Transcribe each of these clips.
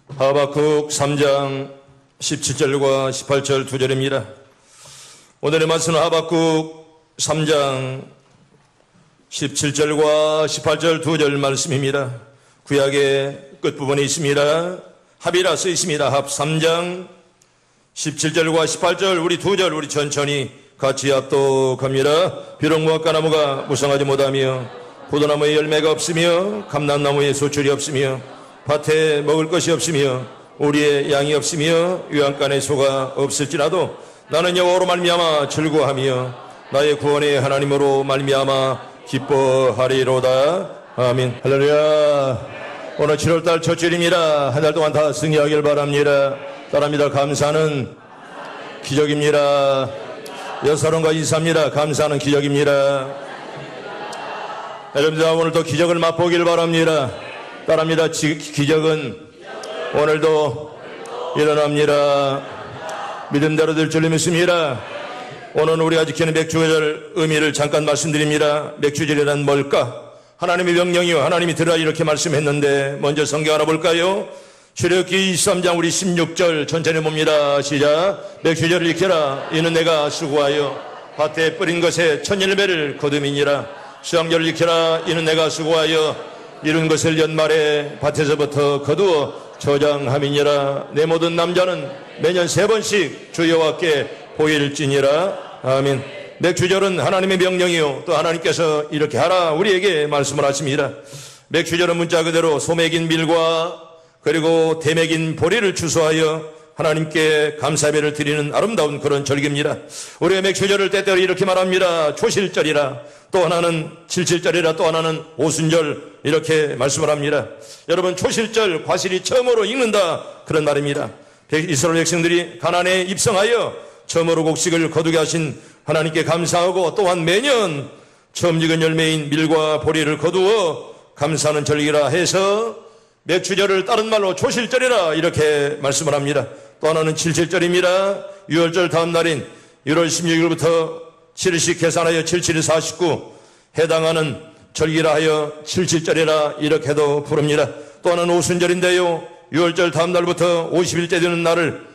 하박국 3장 17절과 18절 2절입니다. 오늘의 말씀은 하박국 3장 17절과 18절 2절 말씀입니다. 구약의 끝부분에 있습니다. 합이라 써 있습니다. 합 3장 17절과 18절 우리 2절 우리 천천히 같이 합독합니다. 비록 무화과나무가 무성하지 못하며 포도나무에 열매가 없으며 감람나무에 소출이 없으며 밭에 먹을 것이 없으며 우리의 양이 없으며 유황간에 소가 없을지라도 나는 여호와로 말미암아 즐거워하며 나의 구원의 하나님으로 말미암아 기뻐하리로다. 아멘. 할렐루야. 오늘 7월달 첫 주일입니다. 한 달 동안 다 승리하길 바랍니다. 따라합니다. 감사는 기적입니다. 여사론과 인사입니다. 감사는 기적입니다. 여러분들 오늘도 기적을 맛보길 바랍니다. 따라합니다. 기적은 오늘도 일어납니다. 믿음대로 될 줄 믿습니다. 오늘 우리가 지키는 맥주절 의미를 잠깐 말씀드립니다. 맥주절이란 뭘까? 하나님의 명령이요 하나님이 들으라 이렇게 말씀했는데 먼저 성경 알아볼까요? 출애굽기 23장 우리 16절 천천히 봅니다. 시작. 맥주절을 지켜라. 이는 내가 수고하여 밭에 뿌린 것에 천열매를 거둠이니라. 수양절을 지켜라. 이는 내가 수고하여 이룬 것을 연말에 밭에서부터 거두어 저장함이니라. 내 모든 남자는 매년 3번씩 주 여호와께 보일지니라. 아멘. 맥주절은 하나님의 명령이요 또 하나님께서 이렇게 하라 우리에게 말씀을 하십니다. 맥주절은 문자 그대로 소맥인 밀과 그리고 대맥인 보리를 추수하여 하나님께 감사배를 드리는 아름다운 그런 절기입니다. 우리가 맥주절을 때때로 이렇게 말합니다. 초실절이라, 또 하나는 칠칠절이라, 또 하나는 오순절 이렇게 말씀을 합니다. 여러분, 초실절 과실이 처음으로 익는다 그런 말입니다. 이스라엘 백성들이 가나안에 입성하여 처음으로 곡식을 거두게 하신 하나님께 감사하고 또한 매년 처음 익은 열매인 밀과 보리를 거두어 감사하는 절기라 해서 맥주절을 다른 말로 초실절이라 이렇게 말씀을 합니다. 또 하나는 칠칠절입니다. 유월절 다음 날인 1월 16일부터 7일씩 계산하여 77이 49 해당하는 절기라 하여 칠칠절이라 이렇게도 부릅니다. 또 하나는 오순절인데요. 유월절 다음 날부터 50일째 되는 날을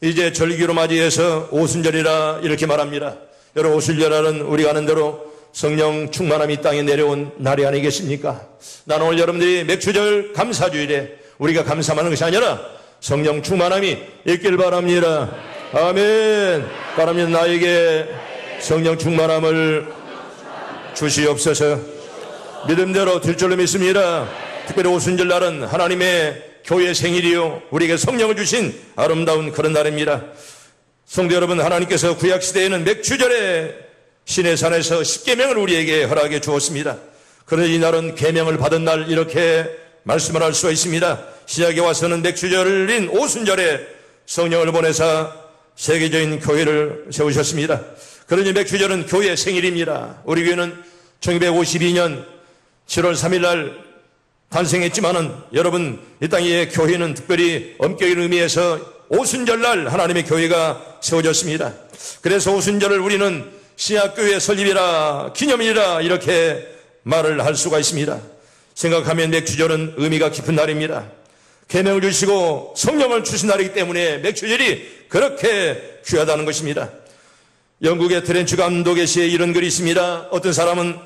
이제 절기로 맞이해서 오순절이라 이렇게 말합니다. 여러분, 오순절은 우리가 아는 대로 성령 충만함이 이 땅에 내려온 날이 아니겠습니까? 나는 오늘 여러분들이 맥주절 감사주일에 우리가 감사하는 것이 아니라 성령 충만함이 있길 바랍니다. 아멘. 바랍니다. 나에게 성령 충만함을 주시옵소서. 믿음대로 될 줄로 믿습니다. 특별히 오순절 날은 하나님의 교회 생일이요 우리에게 성령을 주신 아름다운 그런 날입니다. 성도 여러분, 하나님께서 구약시대에는 맥주절에 시내산에서 10계명을 우리에게 허락해 주었습니다. 그러나 이 날은 계명을 받은 날 이렇게 말씀을 할 수가 있습니다. 시작에 와서는 맥주절인 오순절에 성령을 보내사 세계적인 교회를 세우셨습니다. 그러니 맥주절은 교회의 생일입니다. 우리 교회는 1252년 7월 3일 날 탄생했지만은 여러분, 이 땅의 교회는 특별히 엄격한 의미에서 오순절날 하나님의 교회가 세워졌습니다. 그래서 오순절을 우리는 신약교회 설립이라 기념일이라 이렇게 말을 할 수가 있습니다. 생각하면 맥주절은 의미가 깊은 날입니다. 계명을 주시고 성령을 주신 날이기 때문에 맥주절이 그렇게 귀하다는 것입니다. 영국의 트렌치 감독의 시에 이런 글이 있습니다. 어떤 사람은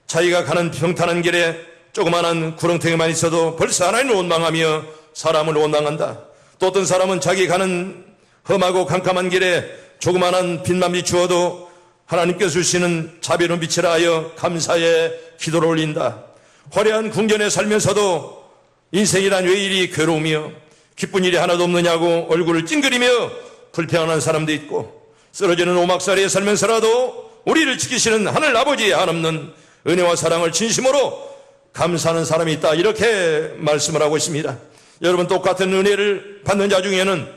자기가 가는 평탄한 길에 조그마한 구렁텅이만 있어도 벌써 하나님을 원망하며 사람을 원망한다. 또 어떤 사람은 자기 가는 험하고 캄캄한 길에 조그마한 빛만 비추어도 하나님께서 주시는 자비로운 빛이라 하여 감사의 기도를 올린다. 화려한 궁전에 살면서도 인생이란 왜 이리 괴로우며 기쁜 일이 하나도 없느냐고 얼굴을 찡그리며 불평하는 사람도 있고, 쓰러지는 오막살이에 살면서라도 우리를 지키시는 하늘 아버지의 한없는 은혜와 사랑을 진심으로 감사하는 사람이 있다 이렇게 말씀을 하고 있습니다. 여러분, 똑같은 은혜를 받는 자 중에는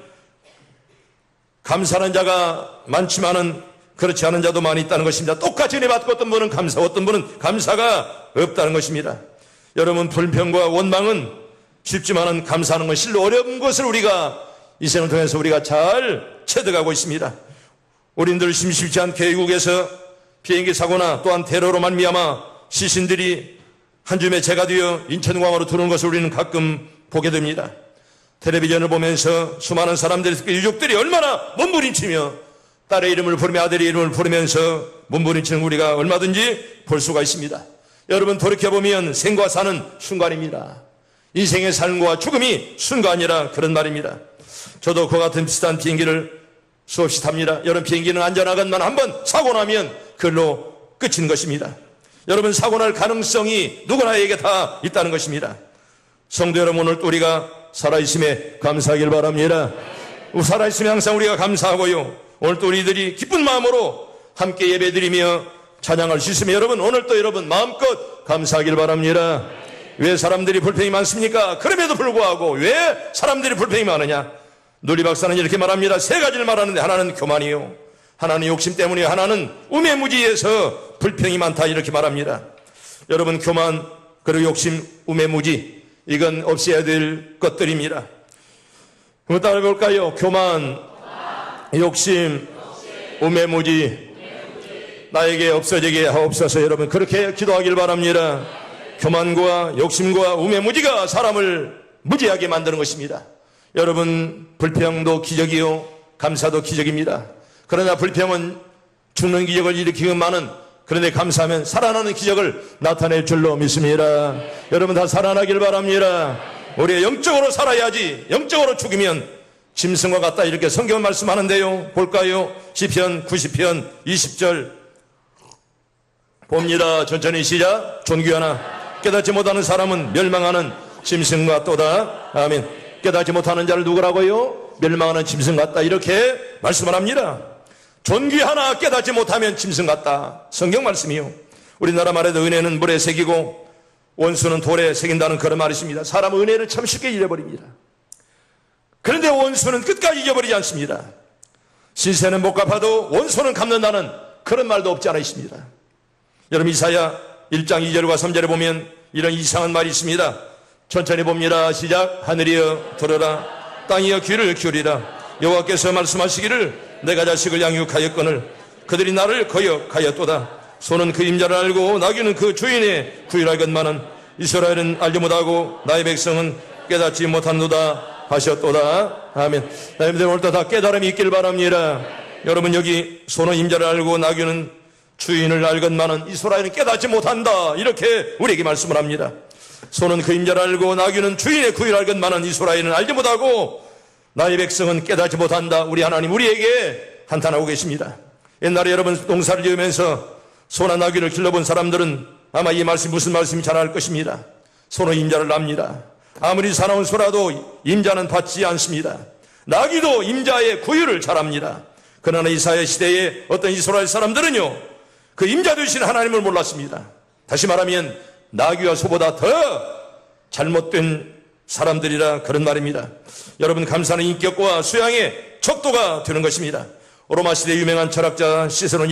감사하는 자가 많지만은 그렇지 않은 자도 많이 있다는 것입니다. 똑같이 은혜 받고 어떤 분은 감사, 어떤 분은 감사가 없다는 것입니다. 여러분, 불평과 원망은 쉽지만은 감사하는 건 실로 어려운 것을 우리가 이 생을 통해서 우리가 잘 체득하고 있습니다. 우리들 심심치 않게 외국에서 비행기 사고나 또한 테러로 말미암아 시신들이 한 줌의 재가 되어 인천공항으로 들어오는 것을 우리는 가끔 보게 됩니다. 텔레비전을 보면서 수많은 사람들의 유족들이 얼마나 몸부림치며 딸의 이름을 부르며 아들의 이름을 부르면서 몸부림치는 우리가 얼마든지 볼 수가 있습니다. 여러분, 돌이켜보면 생과 사는 순간입니다. 인생의 삶과 죽음이 순간이라 그런 말입니다. 저도 그와 같은 비슷한 비행기를 수없이 탑니다. 여러분, 비행기는 안전하건만 한번 사고 나면 그걸로 끝인 것입니다. 여러분, 사고 날 가능성이 누구나에게 다 있다는 것입니다. 성도 여러분, 오늘 또 우리가 살아있음에 감사하길 바랍니다. 살아있음에 항상 우리가 감사하고요, 오늘 또 우리들이 기쁜 마음으로 함께 예배드리며 찬양할 수 있으며 여러분, 오늘 또 여러분 마음껏 감사하길 바랍니다. 왜 사람들이 불평이 많습니까? 그럼에도 불구하고 왜 사람들이 불평이 많으냐? 논리 박사는 이렇게 말합니다. 세 가지를 말하는데, 하나는 교만이요, 하나는 욕심 때문이요, 하나는 우매무지에서 불평이 많다, 이렇게 말합니다. 여러분, 교만 그리고 욕심, 우매무지, 이건 없애야 될 것들입니다. 한번 따라해 볼까요? 교만, 욕심, 우매무지, 나에게 없어지게 하옵소서. 여러분, 그렇게 기도하길 바랍니다. 교만과 욕심과 우매무지가 사람을 무지하게 만드는 것입니다. 여러분, 불평도 기적이요, 감사도 기적입니다. 그러나 불평은 죽는 기적을 일으키기만은, 그런데 감사하면 살아나는 기적을 나타낼 줄로 믿습니다. 여러분, 다 살아나길 바랍니다. 우리가 영적으로 살아야지, 영적으로 죽이면 짐승과 같다, 이렇게 성경은 말씀하는데요. 볼까요? 시편 90편 20절 봅니다. 천천히 시작. 존귀하나 깨닫지 못하는 사람은 멸망하는 짐승 같도다. 아멘. 깨닫지 못하는 자를 누구라고요? 멸망하는 짐승 같다, 이렇게 말씀을 합니다. 존귀하나 깨닫지 못하면 짐승 같다, 성경 말씀이요. 우리나라 말에도 은혜는 물에 새기고 원수는 돌에 새긴다는 그런 말이 있습니다. 사람은 은혜를 참 쉽게 잃어버립니다. 그런데 원수는 끝까지 잊어버리지 않습니다. 시세는 못 갚아도 원수는 갚는다는 그런 말도 없지 않아 있습니다. 여러분, 이사야 1장 2절과 3절에 보면 이런 이상한 말이 있습니다. 천천히 봅니다. 시작. 하늘이여 들어라, 땅이여 귀를 기울이라. 여호와께서 말씀하시기를 내가 자식을 양육하였거늘 그들이 나를 거역하였도다. 소는 그 임자를 알고 나귀는 그 주인의 구휼하건만은 이스라엘은 알지 못하고 나의 백성은 깨닫지 못하노다 하셨도다. 아멘. 여러분들 오늘도 다 깨달음이 있길 바랍니다. 여러분, 여기 소는 임자를 알고 나귀는 주인을 알건만은 이스라엘은 깨닫지 못한다, 이렇게 우리에게 말씀을 합니다. 소는 그 임자를 알고 나귀는 주인의 구휼을 알건만은 이스라엘은 알지 못하고 나의 백성은 깨닫지 못한다. 우리 하나님 우리에게 한탄하고 계십니다. 옛날에 여러분 농사를 지으면서 소나 나귀를 길러본 사람들은 아마 이 말씀이 무슨 말씀인지 잘 알 것입니다. 소는 임자를 납니다. 아무리 사나운 소라도 임자는 받지 않습니다. 나귀도 임자의 구휼을 잘합니다. 그러나 이사야 시대에 어떤 이스라엘 사람들은요, 그 임자 되신 하나님을 몰랐습니다. 다시 말하면 나귀와 소보다 더 잘못된 사람들이라 그런 말입니다. 여러분, 감사는 인격과 수양의 척도가 되는 것입니다. 로마 시대 유명한 철학자 시세로는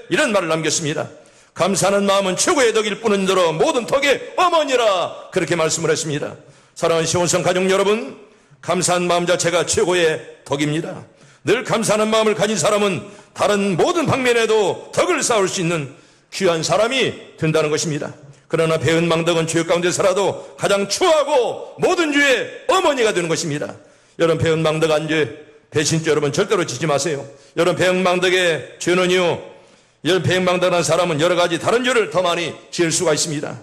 이런 말을 남겼습니다. 감사하는 마음은 최고의 덕일 뿐인더러 모든 덕의 어머니라, 그렇게 말씀을 했습니다. 사랑하는 시온성 가족 여러분, 감사한 마음 자체가 최고의 덕입니다. 늘 감사하는 마음을 가진 사람은 다른 모든 방면에도 덕을 쌓을 수 있는 귀한 사람이 된다는 것입니다. 그러나 배은망덕은 죄 가운데 살아도 가장 추하고 모든 죄의 어머니가 되는 것입니다. 여러분, 배은망덕한 죄, 배신죄 여러분 절대로 지지 마세요. 여러분, 배은망덕의 죄는요, 여러분, 배은망덕한 사람은 여러 가지 다른 죄를 더 많이 지을 수가 있습니다.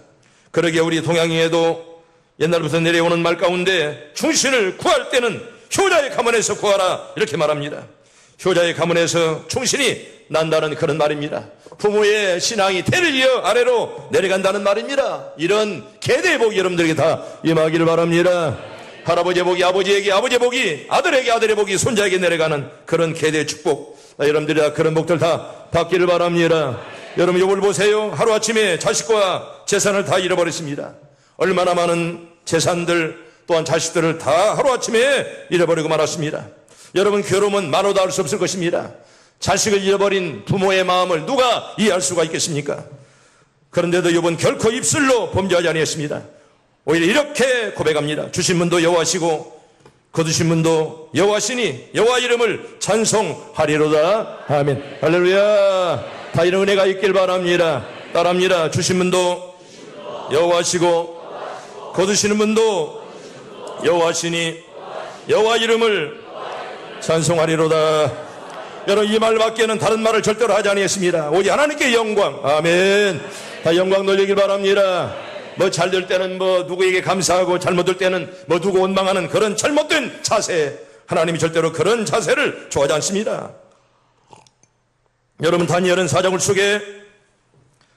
그러기에 우리 동양인에도 옛날부터 내려오는 말 가운데 충신을 구할 때는 효자의 가문에서 구하라, 이렇게 말합니다. 효자의 가문에서 충신이 난다는 그런 말입니다. 부모의 신앙이 대를 이어 아래로 내려간다는 말입니다. 이런 계대의 복이 여러분들에게 다 임하기를 바랍니다. 할아버지의 복이 아버지에게, 아버지의 복이 아들에게, 아들의 복이 손자에게 내려가는 그런 계대의 축복, 여러분들이 다 그런 복들 다 받기를 바랍니다. 여러분, 욥을 보세요. 하루아침에 자식과 재산을 다 잃어버렸습니다. 얼마나 많은 재산들 또한 자식들을 다 하루아침에 잃어버리고 말았습니다. 여러분, 괴로움은 말로도 알 수 없을 것입니다. 자식을 잃어버린 부모의 마음을 누가 이해할 수가 있겠습니까? 그런데도 욥은 결코 입술로 범죄하지 아니했습니다. 오히려 이렇게 고백합니다. 주신 분도 여호와시고 거두신 분도 여호와시니 여호와 이름을 찬송하리로다. 아멘. 할렐루야. 다 이런 은혜가 있길 바랍니다. 따라합니다. 주신 분도 여호와시고 거두시는 분도 여호와시니 여호와 이름을 찬송하리로다. 여러분, 이 말밖에는 다른 말을 절대로 하지 아니했습니다. 오직 하나님께 영광. 아멘. 다 영광 돌리길 바랍니다. 뭐 잘 될 때는 뭐 누구에게 감사하고 잘못될 때는 뭐 누구 원망하는 그런 잘못된 자세, 하나님이 절대로 그런 자세를 좋아하지 않습니다. 여러분, 다니엘은 사자굴 속에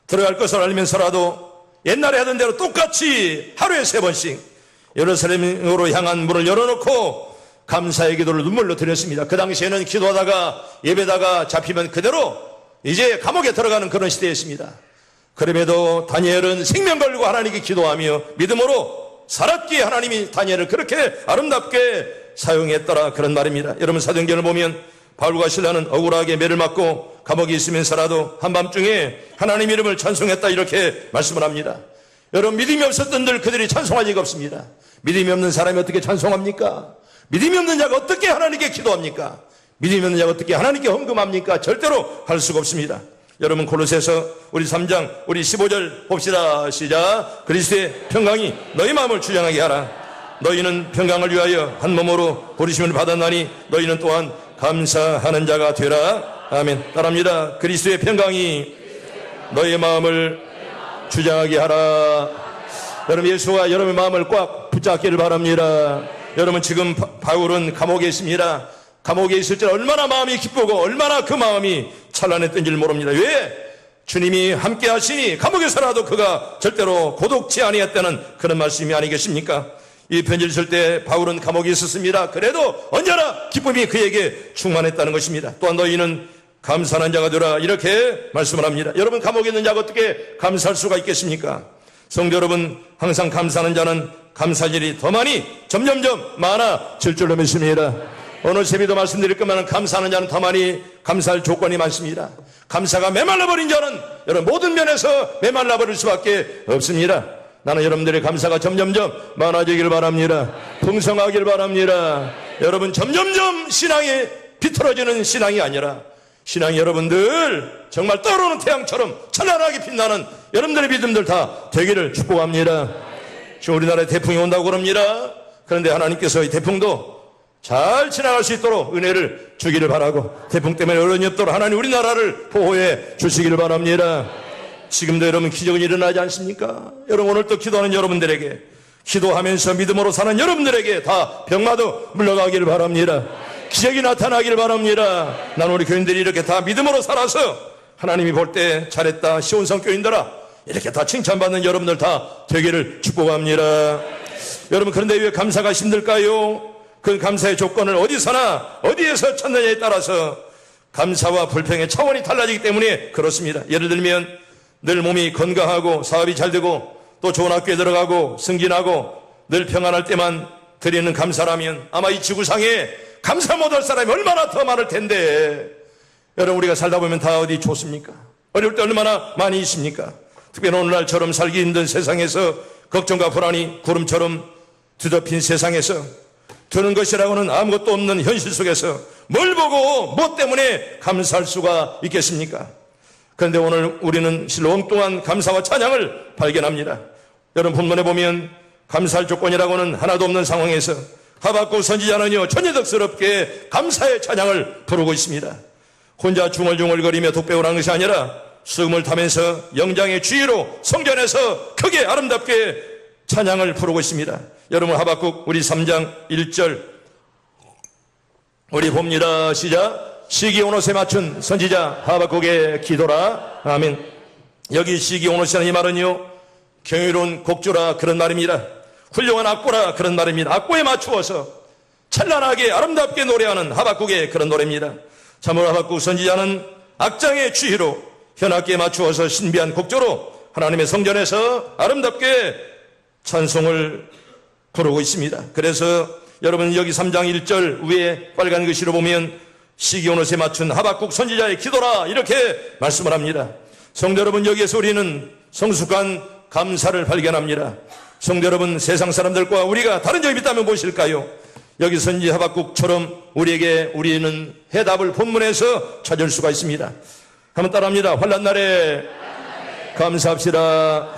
들어갈 것을 알면서라도 옛날에 하던 대로 똑같이 하루에 3번씩 예루살렘으로 향한 문을 열어놓고 감사의 기도를 눈물로 드렸습니다. 그 당시에는 기도하다가 예배다가 잡히면 그대로 이제 감옥에 들어가는 그런 시대였습니다. 그럼에도 다니엘은 생명 걸고 하나님께 기도하며 믿음으로 살았기에 하나님이 다니엘을 그렇게 아름답게 사용했더라, 그런 말입니다. 여러분, 사도행전을 보면 바울과 실라는 억울하게 매를 맞고 감옥에 있으면서라도 한밤중에 하나님 이름을 찬송했다, 이렇게 말씀을 합니다. 여러분, 믿음이 없었던들 그들이 찬송할 리가 없습니다. 믿음이 없는 사람이 어떻게 찬송합니까? 믿음이 없는 자가 어떻게 하나님께 기도합니까? 믿음이 없는 자가 어떻게 하나님께 헌금합니까? 절대로 할 수가 없습니다. 여러분, 골로새서 우리 3장 우리 15절 봅시다. 시작. 그리스도의 평강이 너희 마음을 주장하게 하라. 너희는 평강을 위하여 한 몸으로 부르심을 받았나니 너희는 또한 감사하는 자가 되라. 아멘. 따라합니다. 그리스도의 평강이 너희의 마음을 주장하게 하라. 여러분, 예수가 여러분의 마음을 꽉 붙잡기를 바랍니다. 여러분, 지금 바울은 감옥에 있습니다. 감옥에 있을 때 얼마나 마음이 기쁘고 얼마나 그 마음이 찬란했던지를 모릅니다. 왜? 주님이 함께 하시니 감옥에서라도 그가 절대로 고독지 아니했다는 그런 말씀이 아니겠습니까? 이 편지를 쓸 때 바울은 감옥에 있었습니다. 그래도 언제나 기쁨이 그에게 충만했다는 것입니다. 또한 너희는 감사하는 자가 되라, 이렇게 말씀을 합니다. 여러분, 감옥에 있는 자가 어떻게 감사할 수가 있겠습니까? 성도 여러분, 항상 감사하는 자는 감사할 일이 더 많이 점점점 많아질 줄로 믿습니다. 오늘 새벽도 말씀드릴 것만은 감사하는 자는 더 많이 감사할 조건이 많습니다. 감사가 메말라버린 자는 여러분 모든 면에서 메말라버릴 수밖에 없습니다. 나는 여러분들의 감사가 점점점 많아지길 바랍니다. 풍성하길 바랍니다. 여러분, 점점점 신앙이 비틀어지는 신앙이 아니라 신앙이 여러분들 정말 떠오르는 태양처럼 찬란하게 빛나는 여러분들의 믿음들 다 되기를 축복합니다. 지금 우리나라에 태풍이 온다고 그럽니다. 그런데 하나님께서 이 태풍도 잘 지나갈 수 있도록 은혜를 주기를 바라고, 태풍 때문에 어려움이 없도록 하나님 우리나라를 보호해 주시기를 바랍니다. 지금도 여러분 기적은 일어나지 않습니까? 여러분, 오늘 또 기도하는 여러분들에게, 기도하면서 믿음으로 사는 여러분들에게 다 병마도 물러가기를 바랍니다. 기적이 나타나기를 바랍니다. 나는 우리 교인들이 이렇게 다 믿음으로 살아서 하나님이 볼 때 잘했다, 시온성 교인들아, 이렇게 다 칭찬받는 여러분들 다 되기를 축복합니다. 여러분, 그런데 왜 감사가 힘들까요? 그 감사의 조건을 어디서나 어디에서 찾느냐에 따라서 감사와 불평의 차원이 달라지기 때문에 그렇습니다. 예를 들면 늘 몸이 건강하고 사업이 잘 되고 또 좋은 학교에 들어가고 승진하고 늘 평안할 때만 드리는 감사라면 아마 이 지구상에 감사 못할 사람이 얼마나 더 많을 텐데, 여러분, 우리가 살다 보면 다 어디 좋습니까? 어려울 때 얼마나 많이 있습니까? 특별히 오늘날처럼 살기 힘든 세상에서, 걱정과 불안이 구름처럼 뒤덮인 세상에서, 드는 것이라고는 아무것도 없는 현실 속에서 뭘 보고 뭐 때문에 감사할 수가 있겠습니까? 그런데 오늘 우리는 실로 엉뚱한 감사와 찬양을 발견합니다. 여러분, 본문에 보면 감사할 조건이라고는 하나도 없는 상황에서 하박국 선지자는요, 천연덕스럽게 감사의 찬양을 부르고 있습니다. 혼자 중얼중얼거리며 독백을 한 것이 아니라 수금을 타면서 영장의 주의로 성전에서 크게 아름답게 찬양을 부르고 있습니다. 여러분, 하박국 우리 3장 1절 우리 봅니다. 시작. 시기온옷에 맞춘 선지자 하박국의 기도라. 아멘. 여기 시기온옷이라는 이 말은요, 경이로운 곡조라 그런 말입니다. 훌륭한 악보라 그런 말입니다. 악보에 맞추어서 찬란하게 아름답게 노래하는 하박국의 그런 노래입니다. 참으로 하박국 선지자는 악장의 주의로 현악기에 맞추어서 신비한 곡조로 하나님의 성전에서 아름답게 찬송을 부르고 있습니다. 그래서 여러분, 여기 3장 1절 위에 빨간 글씨로 보면 시기온옷에 맞춘 하박국 선지자의 기도라, 이렇게 말씀을 합니다. 성도 여러분, 여기에서 우리는 성숙한 감사를 발견합니다. 성도 여러분, 세상 사람들과 우리가 다른 점이 있다면 무엇일까요? 여기 선지자 하박국처럼 우리는 해답을 본문에서 찾을 수가 있습니다. 한번 따라합니다. 환난 날에 감사합시다.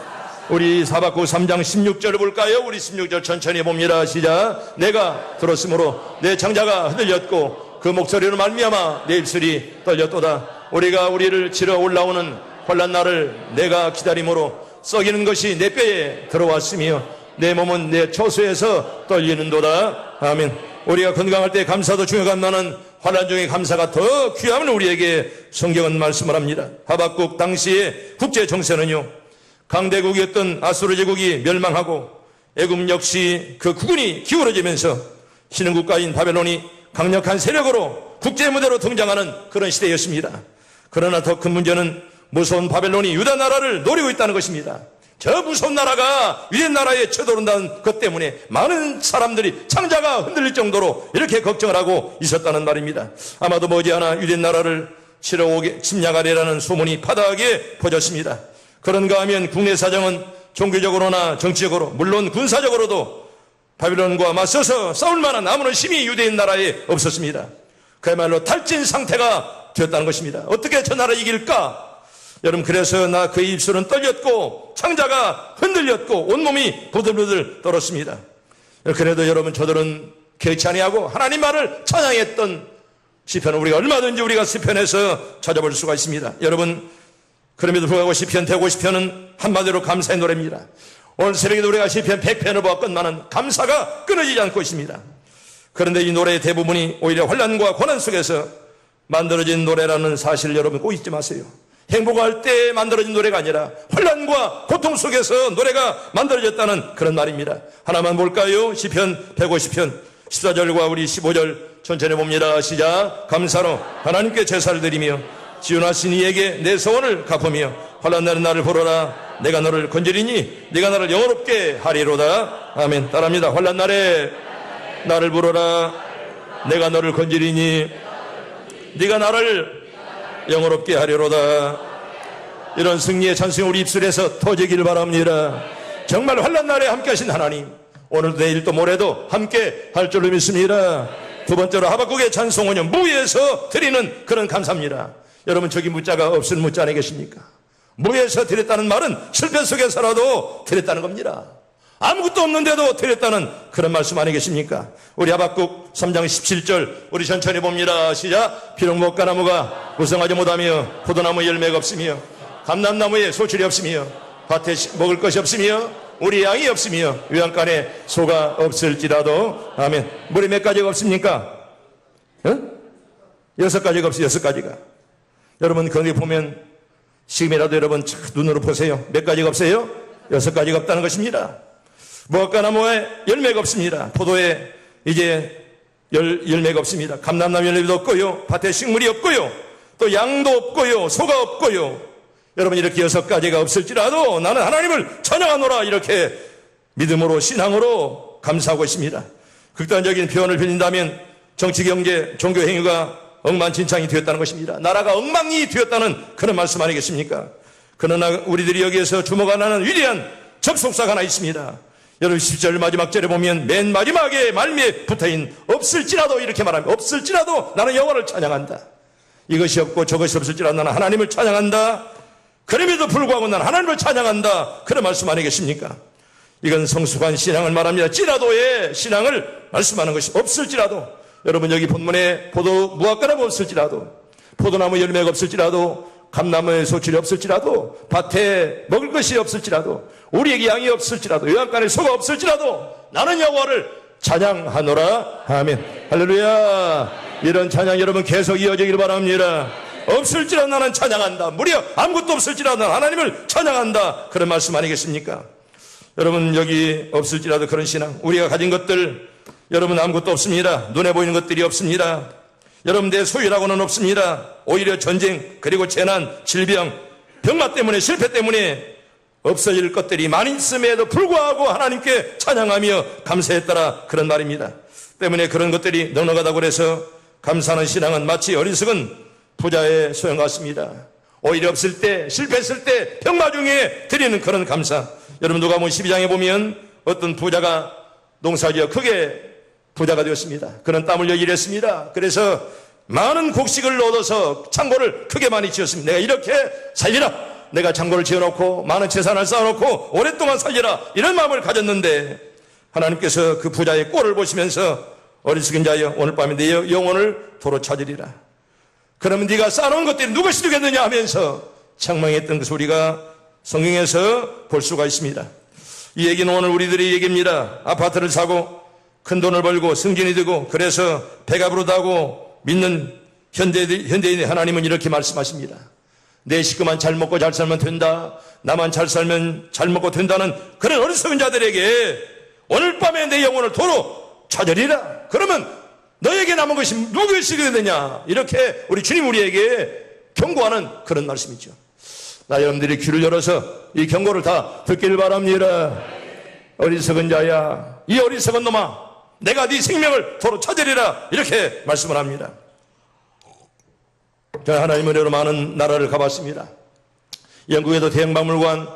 우리 하박국 3장 16절을 볼까요? 우리 16절 천천히 봅니다. 시작. 내가 들었으므로 내 창자가 흔들렸고 그 목소리로 말미암아 내 입술이 떨렸도다. 우리가 우리를 치러 올라오는 환난 날을 내가 기다림으로 썩이는 것이 내 뼈에 들어왔으며 내 몸은 내 초소에서 떨리는도다. 아멘. 우리가 건강할 때 감사도 중요하지만 환난 중에 감사가 더 귀함을 우리에게 성경은 말씀을 합니다. 하박국 당시의 국제 정세는요, 강대국이었던 아수르 제국이 멸망하고 애굽 역시 그 국군이 기울어지면서 신흥국가인 바벨론이 강력한 세력으로 국제 무대로 등장하는 그런 시대였습니다. 그러나 더 큰 문제는 무서운 바벨론이 유다 나라를 노리고 있다는 것입니다. 저 무서운 나라가 유대 나라에 쳐들어온다는 것 때문에 많은 사람들이 창자가 흔들릴 정도로 이렇게 걱정을 하고 있었다는 말입니다. 아마도 머지않아 유대 나라를 치러 오게 침략하리라는 소문이 파다하게 퍼졌습니다. 그런가 하면 국내 사정은 종교적으로나 정치적으로 물론 군사적으로도 바벨론과 맞서서 싸울 만한 아무런 힘이 유대인 나라에 없었습니다. 그야말로 탈진 상태가 되었다는 것입니다. 어떻게 저 나라 이길까? 여러분, 그래서 그의 입술은 떨렸고 창자가 흔들렸고 온몸이 부들부들 떨었습니다. 그래도 여러분, 저들은 개의치 아니하고 하나님 말을 찬양했던 시편은 우리가 얼마든지 우리가 시편에서 찾아볼 수가 있습니다. 여러분, 그럼에도 불구하고 시편 150편은 한마디로 감사의 노래입니다. 오늘 새벽에도 우리가 시편 100편을 보았건만은 감사가 끊어지지 않고 있습니다. 그런데 이 노래의 대부분이 오히려 환난과 고난 속에서 만들어진 노래라는 사실을 여러분 꼭 잊지 마세요. 행복할 때 만들어진 노래가 아니라 환난과 고통 속에서 노래가 만들어졌다는 그런 말입니다. 하나만 볼까요? 시편 150편 14절과 우리 15절 천천히 봅니다. 시작. 감사로 하나님께 제사를 드리며 지존하신 이에게 내 소원을 갚으며 환난날은 나를 보러라. 내가 너를 건지리니 네가 나를 영원롭게 하리로다. 아멘. 따라합니다. 환난날에 나를 부르라. 내가 너를 건지리니 네가 나를 영원롭게 하리로다. 이런 승리의 찬송이 우리 입술에서 터지길 바랍니다. 정말 환난날에 함께 하신 하나님, 오늘도 내일도 모레도 함께 할 줄로 믿습니다. 두 번째로 하박국의 찬송은요, 무에서 드리는 그런 감사입니다. 여러분, 저기 무자가 없은 무자 안에 계십니까? 무에서 드렸다는 말은 실패 속에서라도 드렸다는 겁니다. 아무것도 없는데도 드렸다는 그런 말씀 안에 계십니까? 우리 하박국 3장 17절 우리 천천히 봅니다. 시작. 비록 목가나무가 무성하지 못하며 포도나무 열매가 없으며 감람나무에 소출이 없으며 밭에 먹을 것이 없으며 우리 양이 없으며 외양간에 소가 없을지라도. 아멘. 물이 몇 가지가 없습니까? 6가지가 없어요. 6가지가. 여러분, 거기 보면 지금이라도 여러분 눈으로 보세요. 몇 가지가 없어요? 6가지가 없다는 것입니다. 무화과나무에 열매가 없습니다. 포도에 이제 열매가 없습니다. 감람나무 열매도 없고요. 밭에 식물이 없고요. 또 양도 없고요. 소가 없고요. 여러분, 이렇게 6가지가 없을지라도 나는 하나님을 찬양하노라. 이렇게 믿음으로 신앙으로 감사하고 있습니다. 극단적인 표현을 빌린다면 정치, 경제, 종교 행위가 엉망진창이 되었다는 것입니다. 나라가 엉망이 되었다는 그런 말씀 아니겠습니까? 그러나 우리들이 여기에서 주목하는 위대한 접속사가 하나 있습니다. 여러분, 10절 마지막 절에 보면 맨 마지막에 말미에 붙어있는 없을지라도 이렇게 말합니다. 없을지라도 나는 여호와를 찬양한다. 이것이 없고 저것이 없을지라도 나는 하나님을 찬양한다. 그럼에도 불구하고 나는 하나님을 찬양한다. 그런 말씀 아니겠습니까? 이건 성숙한 신앙을 말합니다. 찌라도의 신앙을 말씀하는 것이 없을지라도, 여러분, 여기 본문에 무화과나무 없을지라도, 포도나무 열매가 없을지라도, 감나무에 소출이 없을지라도, 밭에 먹을 것이 없을지라도, 우리에게 양이 없을지라도, 요양간에 소가 없을지라도 나는 여호와를 찬양하노라. 아멘. 할렐루야. 이런 찬양 여러분 계속 이어지길 바랍니다. 없을지라도 나는 찬양한다. 무려 아무것도 없을지라도 나는 하나님을 찬양한다. 그런 말씀 아니겠습니까? 여러분, 여기 없을지라도 그런 신앙, 우리가 가진 것들, 여러분 아무것도 없습니다. 눈에 보이는 것들이 없습니다. 여러분, 내 소유라고는 없습니다. 오히려 전쟁, 그리고 재난, 질병, 병마 때문에, 실패 때문에 없어질 것들이 많이 있음에도 불구하고 하나님께 찬양하며 감사했더라. 그런 말입니다. 때문에 그런 것들이 넉넉하다고 해서 감사하는 신앙은 마치 어리석은 부자의 소용 같습니다. 오히려 없을 때, 실패했을 때, 병마 중에 드리는 그런 감사. 여러분, 누가복음 12장에 보면 어떤 부자가 농사지어 크게 부자가 되었습니다. 그는 땀 흘려 일했습니다. 그래서 많은 곡식을 얻어서 창고를 크게 많이 지었습니다. 내가 이렇게 살리라. 내가 창고를 지어놓고 많은 재산을 쌓아놓고 오랫동안 살리라 이런 마음을 가졌는데 하나님께서 그 부자의 꼴을 보시면서 어리석은 자여 오늘 밤에 내 영혼을 도로 찾으리라. 그러면 네가 쌓아놓은 것들이 누구시 되겠느냐 하면서 책망했던 그 소리가 성경에서 볼 수가 있습니다. 이 얘기는 오늘 우리들의 얘기입니다. 아파트를 사고 큰 돈을 벌고 승진이 되고 그래서 배가 부르다고 믿는 현대인의 하나님은 이렇게 말씀하십니다. 내 식구만 잘 먹고 잘 살면 된다. 나만 잘 살면 잘 먹고 된다는 그런 어리석은 자들에게 오늘 밤에 내 영혼을 도로 찾으리라. 그러면 너에게 남은 것이 누구일수가 되느냐. 이렇게 우리 주님 우리에게 경고하는 그런 말씀이죠. 나 여러분들이 귀를 열어서 이 경고를 다 듣길 바랍니다. 어리석은 자야, 이 어리석은 놈아, 내가 네 생명을 도로 찾으리라 이렇게 말씀을 합니다. 제가 하나님의 은혜로 많은 나라를 가봤습니다. 영국에도 대형박물관,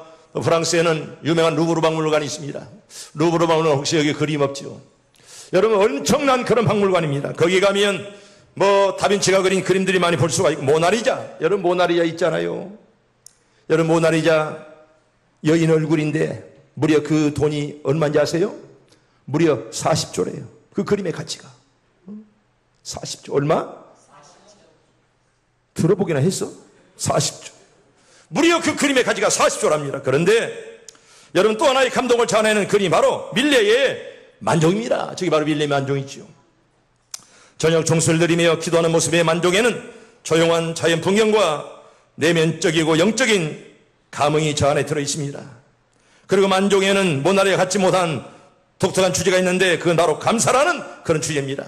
프랑스에는 유명한 루브르 박물관이 있습니다. 루브르 박물관 혹시 여기 그림 없죠? 여러분 엄청난 그런 박물관입니다. 거기 가면 다빈치가 그린 그림들이 많이 볼 수가 있고 모나리자, 여러분 모나리자 있잖아요. 여러분 모나리자 여인 얼굴인데 무려 그 돈이 얼마인지 아세요? 무려 40조래요. 그 그림의 가치가 40조. 얼마? 들어보기나 했어? 40조. 무려 그 그림의 가치가 40조랍니다. 그런데 여러분 또 하나의 감동을 자아내는 그림이 바로 밀레의 만종입니다. 저기 바로 밀레의 만종이죠. 저녁 종소리를 드리며 기도하는 모습의 만종에는 조용한 자연 풍경과 내면적이고 영적인 감흥이 저 안에 들어있습니다. 그리고 만종에는 모나리가 갖지 못한 독특한 주제가 있는데 그건 바로 감사라는 그런 주제입니다.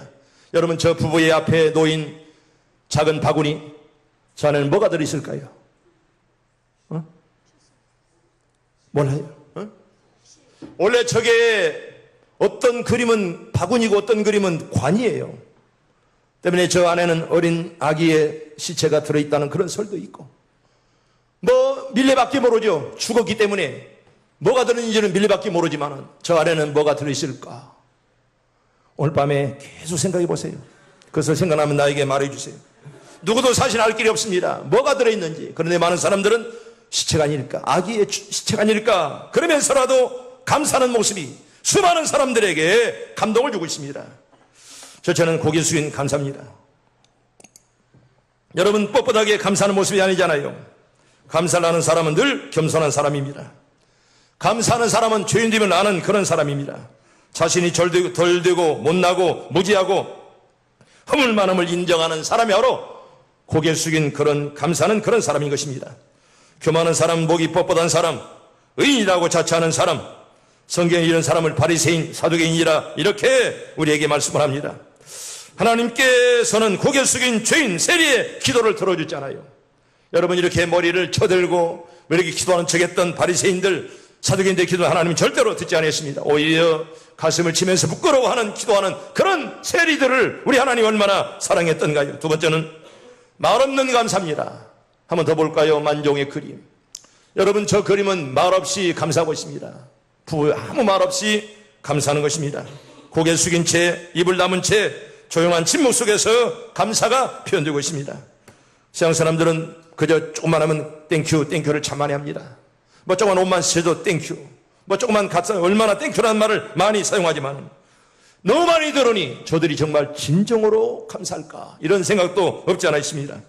여러분 저 부부의 앞에 놓인 작은 바구니, 저 안에는 뭐가 들어있을까요? 몰라요? 원래 저게 어떤 그림은 바구니고 어떤 그림은 관이에요. 때문에 저 안에는 어린 아기의 시체가 들어있다는 그런 설도 있고 밀레밖에 모르죠. 죽었기 때문에 뭐가 들어있는지는 밀레밖에 모르지만 저 안에는 뭐가 들어있을까? 오늘 밤에 계속 생각해 보세요. 그것을 생각나면 나에게 말해주세요. 누구도 사실 알 길이 없습니다. 뭐가 들어있는지. 그런데 많은 사람들은 시체가 아닐까, 아기의 시체가 아닐까 그러면서라도 감사하는 모습이 수많은 사람들에게 감동을 주고 있습니다. 저는 고개 숙인 감사합니다. 여러분 뻣뻣하게 감사하는 모습이 아니잖아요. 감사를 하는 사람은 늘 겸손한 사람입니다. 감사하는 사람은 죄인됨을 아는 그런 사람입니다. 자신이 덜 되고 못나고 무지하고 허물만함을 인정하는 사람이 바로 고개 숙인 그런 감사하는 그런 사람인 것입니다. 교만한 사람, 목이 뻣뻣한 사람, 의인이라고 자처하는 사람, 성경에 이런 사람을 바리새인, 사두개인이라 이렇게 우리에게 말씀을 합니다. 하나님께서는 고개 숙인 죄인 세리의 기도를 들어주잖아요. 여러분 이렇게 머리를 쳐들고 이렇게 기도하는 척했던 바리새인들, 사두개인들의 기도는 하나님은 절대로 듣지 않았습니다. 오히려 가슴을 치면서 부끄러워하는 기도하는 그런 세리들을 우리 하나님 얼마나 사랑했던가요. 두 번째는 말없는 감사입니다. 한번 더 볼까요? 만종의 그림. 여러분 저 그림은 말없이 감사하고 있습니다. 부부 아무 말 없이 감사하는 것입니다. 고개 숙인 채 입을 다문 채 조용한 침묵 속에서 감사가 표현되고 있습니다. 세상 사람들은 그저 조금만 하면 땡큐를 참 많이 합니다. 조금만 옷만 세도 땡큐, 조금만 값싸 얼마나 땡큐라는 말을 많이 사용하지만 너무 많이 들으니 저들이 정말 진정으로 감사할까 이런 생각도 없지 않아 있습니다.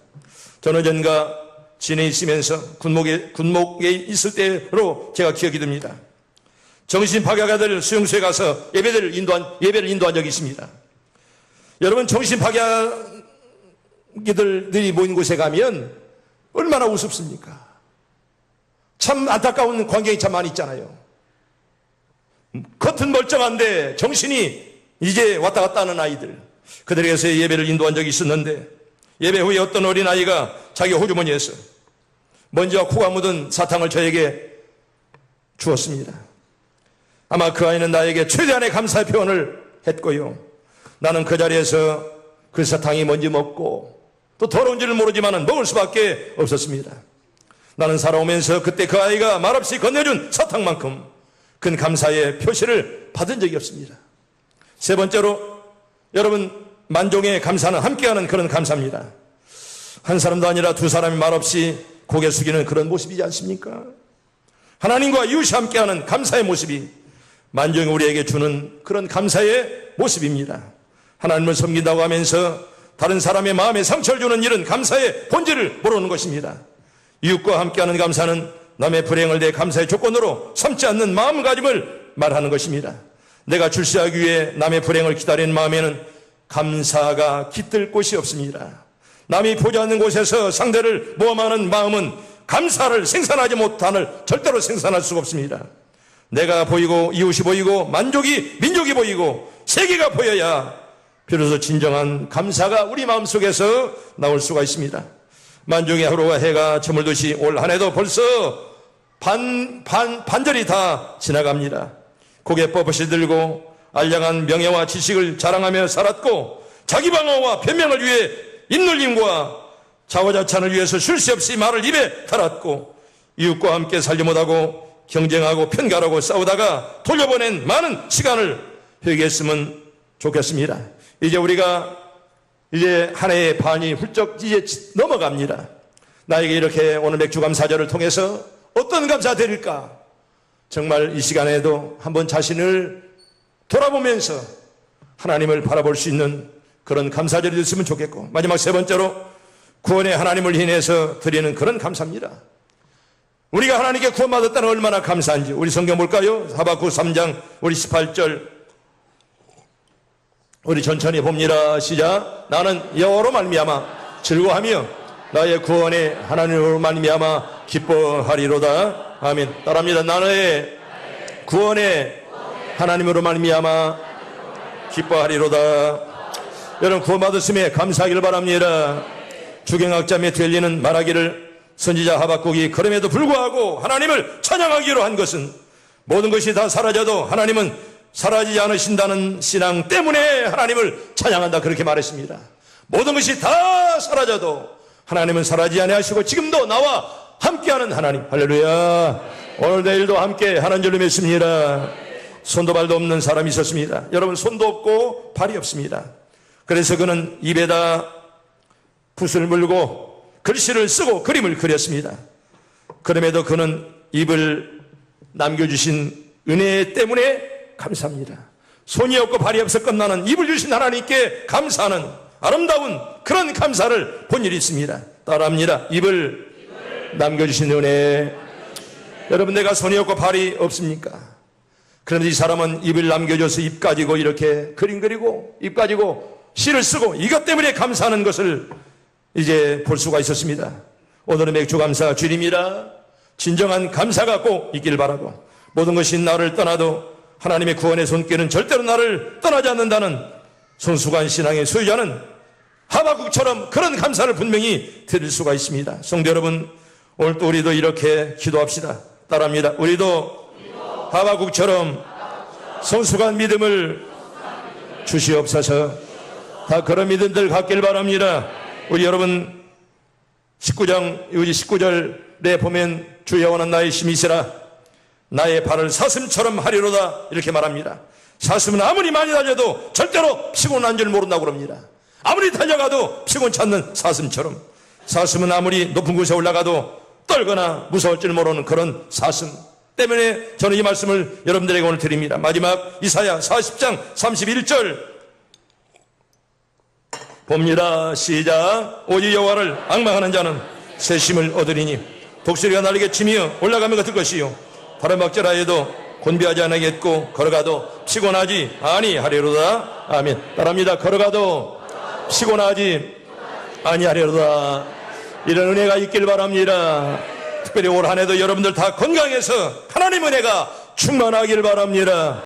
저는 언젠가 진에 있으면서 군목에 있을 때로 제가 기억이 듭니다. 정신파괴자들 수용소에 가서 예배를 인도한 적이 있습니다. 여러분 정신파괴자들이 모인 곳에 가면 얼마나 우습습니까? 참 안타까운 광경이 참 많이 있잖아요. 겉은 멀쩡한데 정신이 이제 왔다 갔다 하는 아이들, 그들에게서 예배를 인도한 적이 있었는데 예배 후에 어떤 어린아이가 자기 호주머니에서 먼지와 코가 묻은 사탕을 저에게 주었습니다. 아마 그 아이는 나에게 최대한의 감사의 표현을 했고요. 나는 그 자리에서 그 사탕이 뭔지 먹고 또 더러운지를 모르지만 먹을 수밖에 없었습니다. 나는 살아오면서 그때 그 아이가 말없이 건네준 사탕만큼 큰 감사의 표시를 받은 적이 없습니다. 세 번째로 여러분 만종의 감사는 함께하는 그런 감사입니다. 한 사람도 아니라 두 사람이 말없이 고개 숙이는 그런 모습이지 않습니까? 하나님과 이웃이 함께하는 감사의 모습이 만정이 우리에게 주는 그런 감사의 모습입니다. 하나님을 섬긴다고 하면서 다른 사람의 마음에 상처를 주는 일은 감사의 본질을 모르는 것입니다. 이웃과 함께하는 감사는 남의 불행을 내 감사의 조건으로 삼지 않는 마음가짐을 말하는 것입니다. 내가 출세하기 위해 남의 불행을 기다리는 마음에는 감사가 깃들 곳이 없습니다. 남이 보지 않는 곳에서 상대를 모함하는 마음은 감사를 생산하지 못하는, 절대로 생산할 수가 없습니다. 내가 보이고 이웃이 보이고 민족이 보이고 세계가 보여야 비로소 진정한 감사가 우리 마음속에서 나올 수가 있습니다. 만종의 하루가 해가 저물듯이 올 한 해도 벌써 반절이 다 지나갑니다. 고개 뻣뻣이 들고 알량한 명예와 지식을 자랑하며 살았고 자기 방어와 변명을 위해 입놀림과 자화자찬을 위해서 쉴 새 없이 말을 입에 달았고 이웃과 함께 살지 못하고 경쟁하고 편가르고 싸우다가 돌려보낸 많은 시간을 회개했으면 좋겠습니다. 이제 우리가 한 해의 반이 훌쩍 이제 넘어갑니다. 나에게 이렇게 오늘 맥주 감사절을 통해서 어떤 감사 드릴까? 정말 이 시간에도 한번 자신을 돌아보면서 하나님을 바라볼 수 있는 그런 감사절이 됐으면 좋겠고, 마지막 세 번째로 구원의 하나님을 인해서 드리는 그런 감사입니다. 우리가 하나님께 구원받았다는 얼마나 감사한지 우리 성경 볼까요? 하박국 3장 우리 18절 우리 천천히 봅니다. 시작. 나는 여호와로 말미암아 즐거워하며 나의 구원의 하나님으로 말미암아 기뻐하리로다. 아멘. 따라합니다. 나의 구원의 하나님으로 말미암아 기뻐하리로다. 여러분 구원받았음에 감사하기를 바랍니다. 주경학자 메투엘리는 말하기를 선지자 하박국이 그럼에도 불구하고 하나님을 찬양하기로 한 것은 모든 것이 다 사라져도 하나님은 사라지지 않으신다는 신앙 때문에 하나님을 찬양한다, 그렇게 말했습니다. 모든 것이 다 사라져도 하나님은 사라지지 아니하시고 지금도 나와 함께하는 하나님. 할렐루야. 오늘 내일도 함께 하는 줄로 믿습니다. 손도 발도 없는 사람이 있었습니다. 여러분 손도 없고 발이 없습니다. 그래서 그는 입에다 붓을 물고 글씨를 쓰고 그림을 그렸습니다. 그럼에도 그는 입을 남겨주신 은혜 때문에 감사합니다. 손이 없고 발이 없어 끝나는 입을 주신 하나님께 감사하는 아름다운 그런 감사를 본 일이 있습니다. 따라합니다. 입을 남겨주신 은혜. 여러분 내가 손이 없고 발이 없습니까? 그런데 이 사람은 입을 남겨줘서 입 가지고 이렇게 그림 그리고 입 가지고 시를 쓰고 이것 때문에 감사하는 것을 이제 볼 수가 있었습니다. 오늘은 맥주감사 주일입니다. 진정한 감사가 꼭 있길 바라고, 모든 것이 나를 떠나도 하나님의 구원의 손길은 절대로 나를 떠나지 않는다는 성숙한 신앙의 소유자는 하박국처럼 그런 감사를 분명히 드릴 수가 있습니다. 성도 여러분, 오늘 또 우리도 이렇게 기도합시다. 따라합니다. 우리도 하박국처럼 성숙한 믿음을 주시옵소서. 다 그런 믿음들 갖길 바랍니다. 우리 여러분 19장 19절에 보면 주 여호와는 나의 힘이시라 나의 발을 사슴처럼 하리로다, 이렇게 말합니다. 사슴은 아무리 많이 달려도 절대로 피곤한 줄 모른다고 그럽니다. 아무리 달려가도 피곤치 않는 사슴처럼, 사슴은 아무리 높은 곳에 올라가도 떨거나 무서울 줄 모르는 그런 사슴 때문에 저는 이 말씀을 여러분들에게 오늘 드립니다. 마지막 이사야 40장 31절 봅니다. 시작. 오직 여호와를 앙망하는 자는 새 힘을 얻으리니 독수리가 날개 치며 올라가며 같을 것이요 바람박질하여도 곤비하지 않겠고 걸어가도 피곤하지 아니하리로다. 아멘. 따라합니다. 걸어가도 피곤하지 아니하리로다. 이런 은혜가 있길 바랍니다. 특별히 올 한 해도 여러분들 다 건강해서 하나님 은혜가 충만하길 바랍니다.